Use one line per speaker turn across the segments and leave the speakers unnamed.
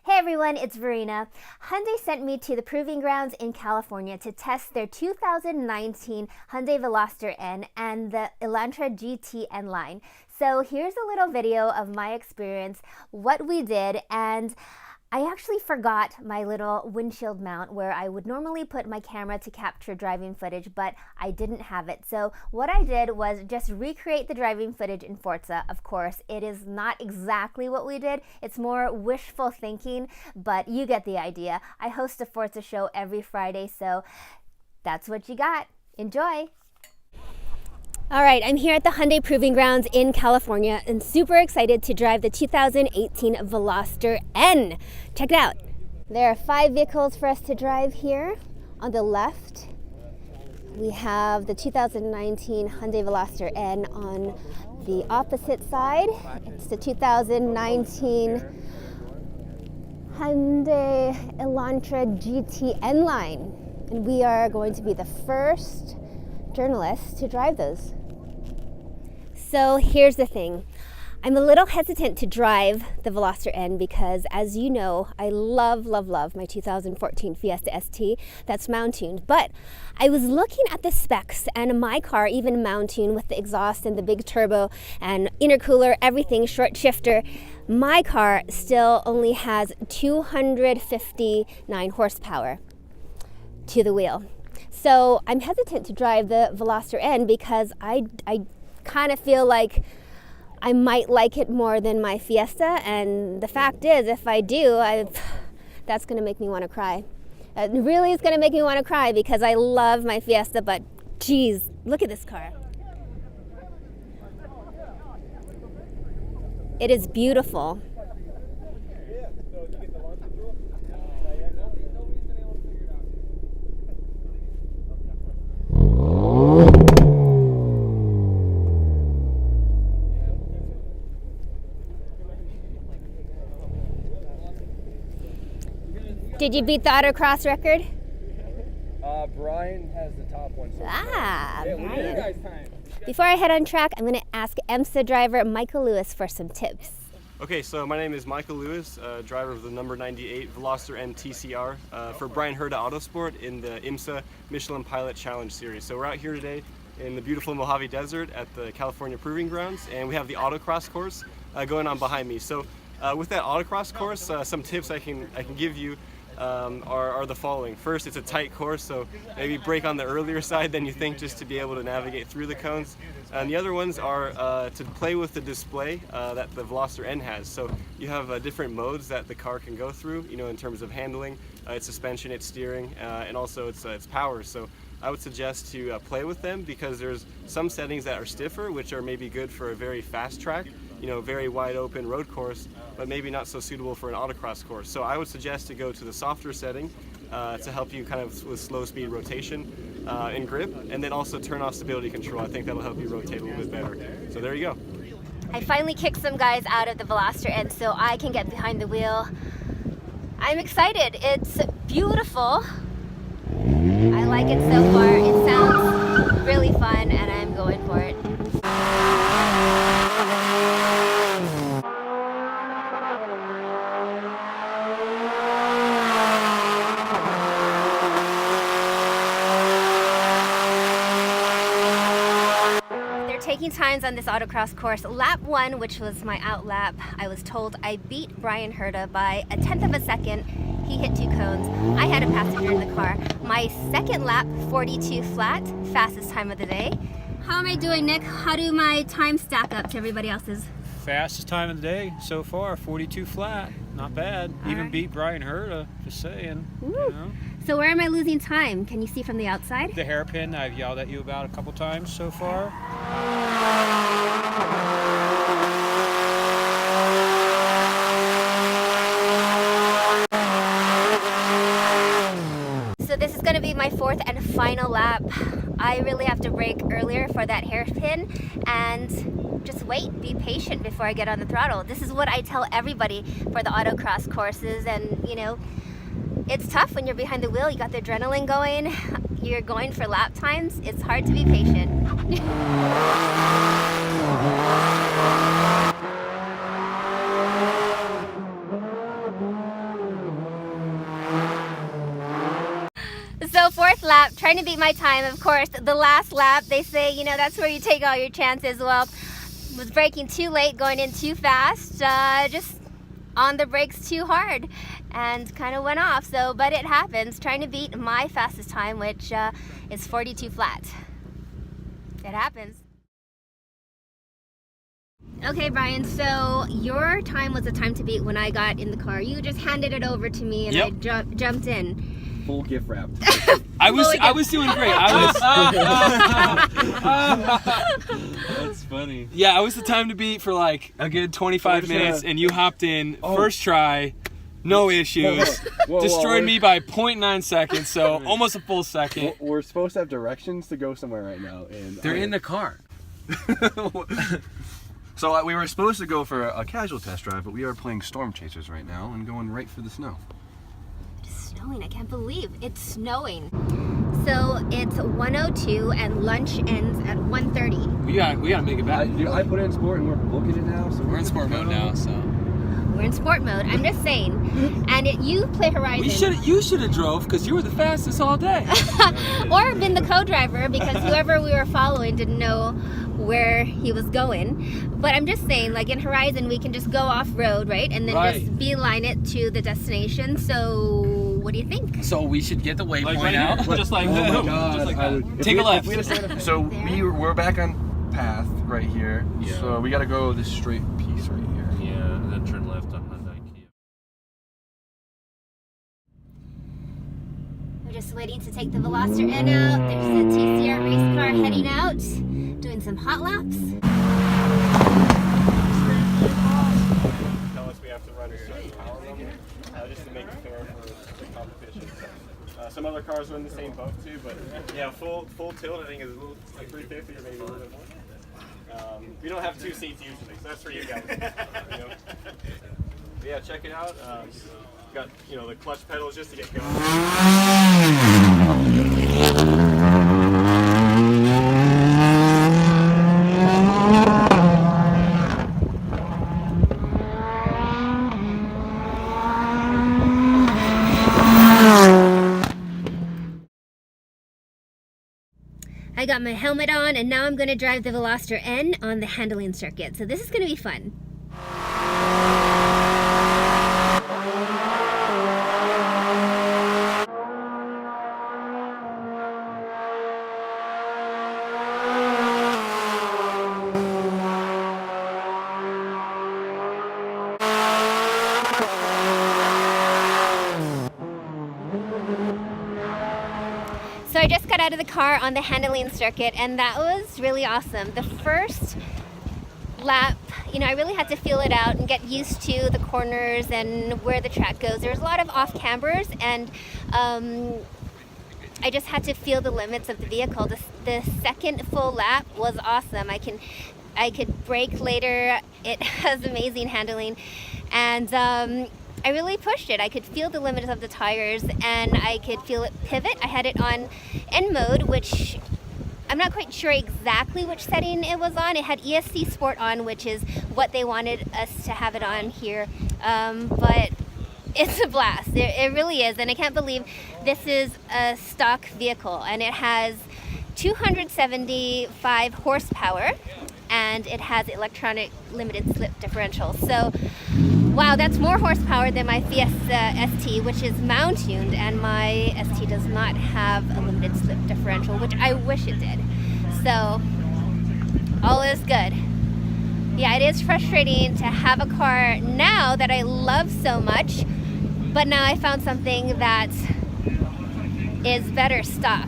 Hey everyone, it's Verena. Hyundai sent me to the proving grounds in California to test their 2019 Hyundai Veloster N and the Elantra GT N Line. So here's a little video of my experience, what we did, and I actually forgot my little windshield mount where I would normally put my camera to capture driving footage, but I didn't have it. So what I did was just recreate the driving footage in Forza. Of course, it is not exactly what we did. It's more wishful thinking, but you get the idea. I host a Forza show every Friday, so that's what you got. Enjoy! All right, I'm here at the Hyundai Proving Grounds in California and super excited to drive the 2018 Veloster N. Check it out. There are 5 vehicles for us to drive here. On the left, we have the 2019 Hyundai Veloster N. On the opposite side, it's the 2019 Hyundai Elantra GT N Line. And we are going to be the first journalists to drive those. So here's the thing. I'm a little hesitant to drive the Veloster N because, as you know, I love my 2014 Fiesta ST. That's MOUNTUNE. But I was looking at the specs, and my car, even MOUNTUNE with the exhaust and the big turbo and intercooler, everything, short shifter, my car still only has 259 horsepower to the wheel. So I'm hesitant to drive the Veloster N because I kind of feel like I might like it more than my Fiesta, and the fact is, if I do, that's going to make me want to cry. It really is going to make me want to cry because I love my Fiesta, but geez, look at this car. It is beautiful. Did you beat the autocross record?
Brian has the top one. So
Brian. Before I head on track, I'm going to ask IMSA driver Michael Lewis for some tips.
Okay, so my name is Michael Lewis, driver of the number 98 Veloster N TCR for Brian Herda Autosport in the IMSA Michelin Pilot Challenge Series. So we're out here today in the beautiful Mojave Desert at the California Proving Grounds, and we have the autocross course going on behind me. So with that autocross course, some tips I can give you are the following. First, it's a tight course, so maybe brake on the earlier side than you think just to be able to navigate through the cones. And the other ones are to play with the display that the Veloster N has. So you have different modes that the car can go through, you know, in terms of handling, its suspension, its steering, and also its power. So I would suggest to play with them because there's some settings that are stiffer, which are maybe good for a very fast track, you know, very wide open road course, but maybe not so suitable for an autocross course. So I would suggest to go to the softer setting to help you kind of with slow speed rotation and grip, and then also turn off stability control. I think that'll help you rotate a little bit better. So there you go.
I finally kicked some guys out of the Veloster N so I can get behind the wheel. I'm excited. It's beautiful. I like it so far. It sounds really fun and I'm going for it. Taking times on this autocross course. Lap 1, which was my out lap, I was told I beat Brian Herda by 1/10 of a second. He hit 2 cones. I had a passenger in the car. My second lap, 42 flat, fastest time of the day. How am I doing, Nick? How do my times stack up to everybody else's?
Fastest time of the day so far, 42 flat. Not bad. Even beat Brian Herda, just saying. You know?
So where am I losing time? Can you see from the outside?
The hairpin I've yelled at you about a couple times so far.
So this is going to be my 4th and final lap. I really have to brake earlier for that hairpin and just wait, be patient before I get on the throttle. This is what I tell everybody for the autocross courses, and you know, it's tough when you're behind the wheel. You got the adrenaline going, you're going for lap times. It's hard to be patient. lap, trying to beat my time, of course. The last lap, they say, you know, that's where you take all your chances. Well, was braking too late, going in too fast, just on the brakes too hard, and kind of went off. So, but it happens, trying to beat my fastest time, which is 42 flat. It happens. Okay, Brian, so your time was the time to beat when I got in the car. You just handed it over to me and I jumped in.
Full gift wrap.
I was doing great.
That's funny.
Yeah, I was the time to beat for like a good 25 minutes, and you hopped in first try, no issues. Destroyed me by 0.9 seconds, so almost a full second.
We're supposed to have directions to go somewhere right now, and
They're in the car.
So we were supposed to go for a casual test drive, but we are playing Storm Chasers right now and going right for the snow.
It's snowing, I can't believe it's snowing. So it's 1:02 and lunch ends at 1:30.
We gotta make it back.
I put it in sport and we're booking it now. So
We're in sport mode now, so.
We're in sport mode, I'm just saying. And you play Horizon.
You should have drove, because you were the fastest all day.
Or been the co-driver, because whoever we were following didn't know where he was going. But I'm just saying, like in Horizon, we can just go off-road, right? And then just beeline it to the destination. So what do you think?
So we should get the waypoint out.
Just like,
oh my God,
just like that.
Take a left.
So we're back on path right here. Yeah. So we got to go this straight piece right here.
Yeah, and then turn left on Hyundai Kia.
We're just waiting to take the Veloster N out. There's the TCR race car heading out, doing some hot laps.
Tell us we have to run a certain power level just to make it fair for the competition. So, some other cars are in the same boat too, but yeah, full tilt I think is a little like 350 or maybe a little bit more. We don't have 2 seats usually, so that's for you guys. You know? But yeah, check it out. Got the clutch pedals just to get going.
I got my helmet on, and now I'm going to drive the Veloster N on the handling circuit. So this is going to be fun. So I just got out of the car on the handling circuit, and that was really awesome. The first lap, I really had to feel it out and get used to the corners and where the track goes. There's a lot of off cambers, and I just had to feel the limits of the vehicle. The second full lap was awesome. I could brake later. It has amazing handling, and I really pushed it. I could feel the limits of the tires, and I could feel it pivot. I had it on N mode, which I'm not quite sure exactly which setting it was on. It had ESC Sport on, which is what they wanted us to have it on here. But it's a blast. It really is, and I can't believe this is a stock vehicle, and it has 275 horsepower, and it has electronic limited slip differential. So, wow, that's more horsepower than my FIESTA ST, which is MOUNTUNE, and my ST does not have a limited slip differential, which I wish it did. So, all is good. Yeah, it is frustrating to have a car now that I love so much, but now I found something that is better stock.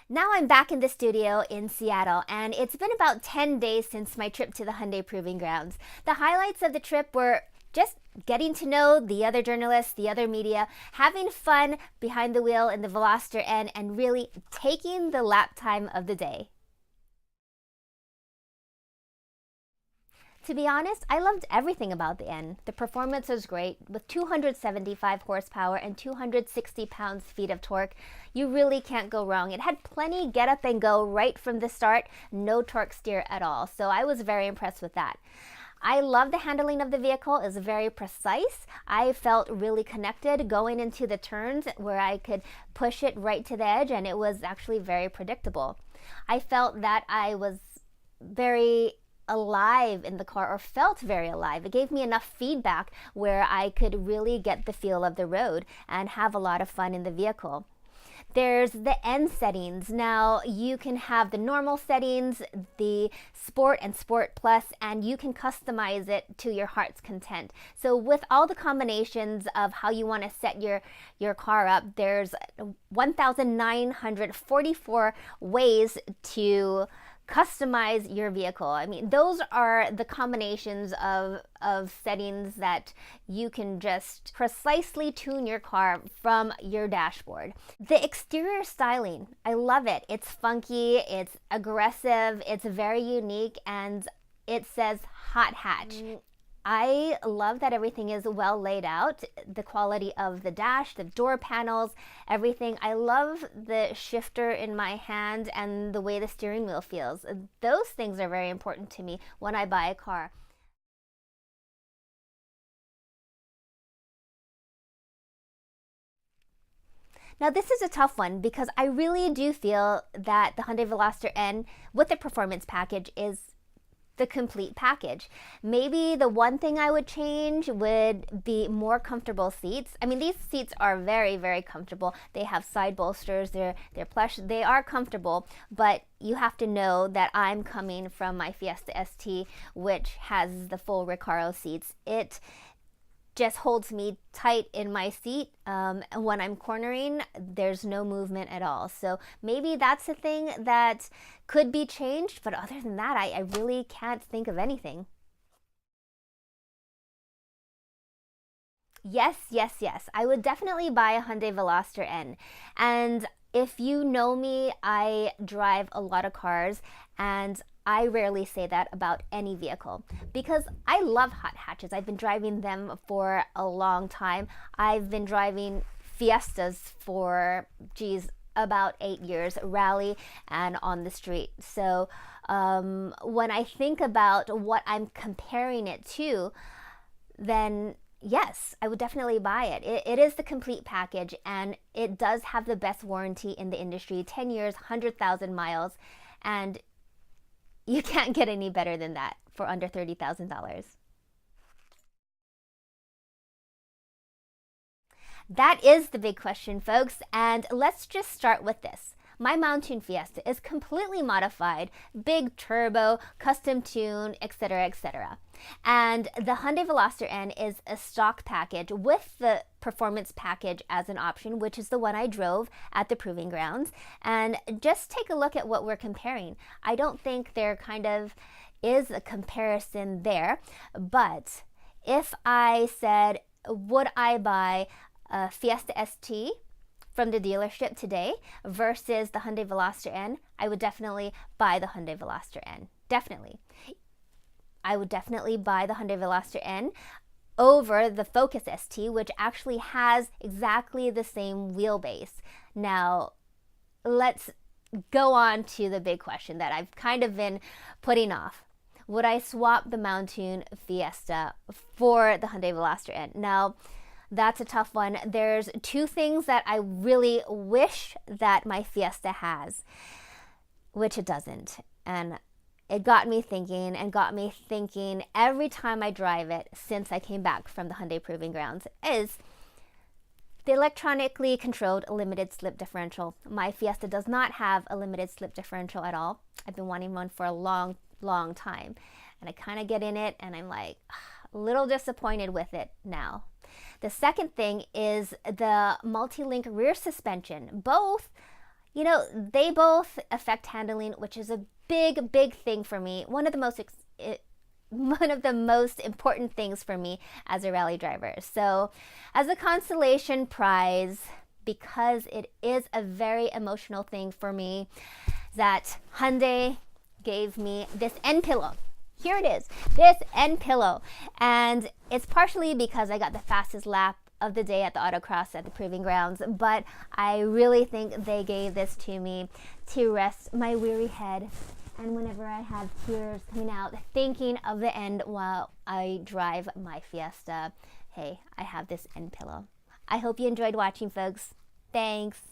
Now I'm back in the studio in Seattle, and it's been about 10 days since my trip to the Hyundai Proving Grounds. The highlights of the trip were just getting to know the other journalists, the other media, having fun behind the wheel in the Veloster N, and really taking the lap time of the day. To be honest, I loved everything about the N. The performance was great. With 275 horsepower and 260 pounds-feet of torque, you really can't go wrong. It had plenty get up and go right from the start, no torque steer at all. So I was very impressed with that. I love the handling of the vehicle. It's very precise. I felt really connected going into the turns where I could push it right to the edge, and it was actually very predictable. I felt that I was very alive in the car, or felt very alive. It gave me enough feedback where I could really get the feel of the road and have a lot of fun in the vehicle. There's the N settings. Now you can have the normal settings, the Sport and Sport Plus, and you can customize it to your heart's content. So with all the combinations of how you want to set your car up, there's 1,944 ways to customize your vehicle. I mean, those are the combinations of settings that you can just precisely tune your car from your dashboard. The exterior styling, I love it. It's funky, it's aggressive, it's very unique, and it says hot hatch. I love that everything is well laid out, the quality of the dash, the door panels, everything. I love the shifter in my hand and the way the steering wheel feels. Those things are very important to me when I buy a car. Now this is a tough one because I really do feel that the Hyundai Veloster N with the performance package is the complete package. Maybe the one thing I would change would be more comfortable seats. I mean, these seats are very, very comfortable. They have side bolsters, they're plush, they are comfortable, but you have to know that I'm coming from my Fiesta ST, which has the full Recaro seats. It just holds me tight in my seat. When I'm cornering, there's no movement at all. So maybe that's a thing that could be changed, but other than that, I really can't think of anything. Yes, yes, yes. I would definitely buy a Hyundai Veloster N. And if you know me, I drive a lot of cars, and I rarely say that about any vehicle because I love hot hatches. I've been driving them for a long time. I've been driving Fiestas for, about 8 years, rally and on the street. So when I think about what I'm comparing it to, then yes, I would definitely buy it. It is the complete package, and it does have the best warranty in the industry, 10 years, 100,000 miles, and you can't get any better than that for under $30,000. That is the big question, folks, and let's just start with this. My MOUNTUNE Fiesta is completely modified, big turbo, custom tune, etc., etc. And the Hyundai Veloster N is a stock package with the performance package as an option, which is the one I drove at the proving grounds. And just take a look at what we're comparing. I don't think there kind of is a comparison there, but if I said, would I buy a Fiesta ST from the dealership today versus the Hyundai Veloster N, I would definitely buy the Hyundai Veloster N. Definitely. I would definitely buy the Hyundai Veloster N over the Focus ST, which actually has exactly the same wheelbase. Now, let's go on to the big question that I've kind of been putting off. Would I swap the MOUNTUNE Fiesta for the Hyundai Veloster N? Now, that's a tough one. There's two things that I really wish that my Fiesta has, which it doesn't. And it got me thinking every time I drive it since I came back from the Hyundai Proving Grounds is the electronically controlled limited slip differential. My Fiesta does not have a limited slip differential at all. I've been wanting one for a long, long time. And I kind of get in it and I'm like a little disappointed with it now. The second thing is the multi-link rear suspension. Both, they both affect handling, which is a big, big thing for me. One of the most important things for me as a rally driver. So as a consolation prize, because it is a very emotional thing for me, that Hyundai gave me this N pillow. Here it is, this N pillow. And it's partially because I got the fastest lap of the day at the autocross at the proving grounds, but I really think they gave this to me to rest my weary head and whenever I have tears coming out thinking of the end while I drive my Fiesta, hey, I have this N pillow. I hope you enjoyed watching, folks. Thanks.